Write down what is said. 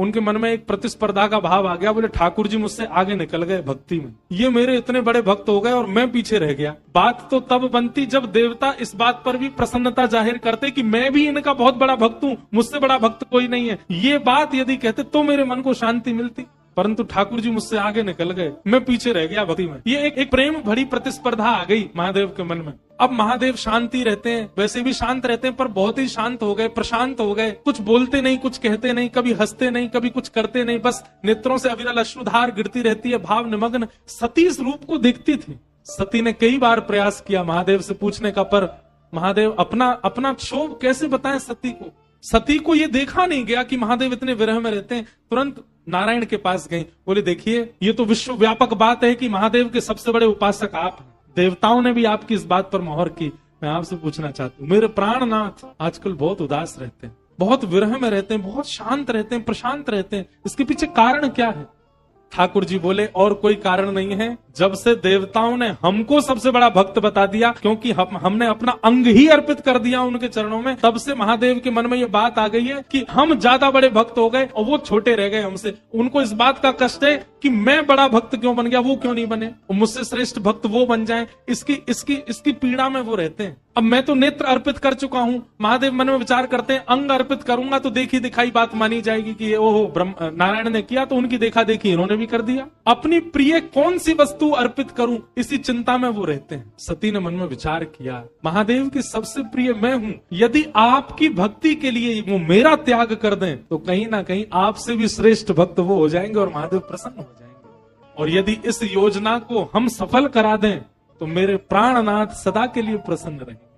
उनके मन में एक प्रतिस्पर्धा का भाव आ गया। बोले ठाकुर जी मुझसे आगे निकल गए भक्ति में, ये मेरे इतने बड़े भक्त हो गए और मैं पीछे रह गया। बात तो तब बनती जब देवता इस बात पर भी प्रसन्नता जाहिर करते कि मैं भी इनका बहुत बड़ा भक्त हूँ, मुझसे बड़ा भक्त कोई नहीं है। ये बात यदि कहते तो मेरे मन को शांति मिलती, परंतु ठाकुर जी मुझसे आगे निकल गए, मैं पीछे रह गया भक्ति में। ये एक प्रेम भरी प्रतिस्पर्धा आ गई महादेव के मन में। अब महादेव शांति रहते हैं, वैसे भी शांत रहते हैं, पर बहुत ही शांत हो गए, प्रशांत हो गए। कुछ बोलते नहीं, कुछ कहते नहीं, कभी हंसते नहीं, कभी कुछ करते नहीं, बस नेत्रों से अविरल अश्रुधार गिरती रहती है, भाव निमग्न। सती इस रूप को देखती थी। सती ने कई बार प्रयास किया महादेव से पूछने का, पर महादेव अपना क्षोभ कैसे बताएं सती को। सती को ये देखा नहीं गया कि महादेव इतने विरह में रहते हैं। तुरंत नारायण के पास गई, बोले देखिए ये तो विश्व व्यापक बात है कि महादेव के सबसे बड़े उपासक आप हैं, देवताओं ने भी आपकी इस बात पर मोहर की। मैं आपसे पूछना चाहती हूँ, मेरे प्राणनाथ आजकल बहुत उदास रहते हैं, बहुत विरह में रहते हैं, बहुत शांत रहते हैं, प्रशांत रहते हैं, इसके पीछे कारण क्या है? ठाकुर जी बोले और कोई कारण नहीं है, जब से देवताओं ने हमको सबसे बड़ा भक्त बता दिया, क्योंकि हमने अपना अंग ही अर्पित कर दिया उनके चरणों में, तब से महादेव के मन में ये बात आ गई है कि हम ज्यादा बड़े भक्त हो गए और वो छोटे रह गए हमसे। उनको इस बात का कष्ट है कि मैं बड़ा भक्त क्यों बन गया, वो क्यों नहीं बने, मुझसे श्रेष्ठ भक्त वो बन जाएं। इसकी पीड़ा में वो रहते हैं। अब मैं तो नेत्र अर्पित कर चुका हूं, महादेव मन में विचार करते हैं अंग अर्पित करूंगा तो देखी दिखाई बात मानी जाएगी कि ओहो नारायण ने किया तो उनकी देखा देखी इन्होंने भी कर दिया। अपनी प्रिय कौन सी वस्तु अर्पित करूं, इसी चिंता में वो रहते हैं। सती ने मन में विचार किया, महादेव की सबसे प्रिय मैं हूं, यदि आपकी भक्ति के लिए वो मेरा त्याग कर दें तो कहीं ना कहीं आपसे भी श्रेष्ठ भक्त वो हो जाएंगे और महादेव प्रसन्न हो जाएंगे। और यदि इस योजना को हम सफल करा दें तो मेरे प्राणनाथ सदा के लिए प्रसन्न रहेंगे।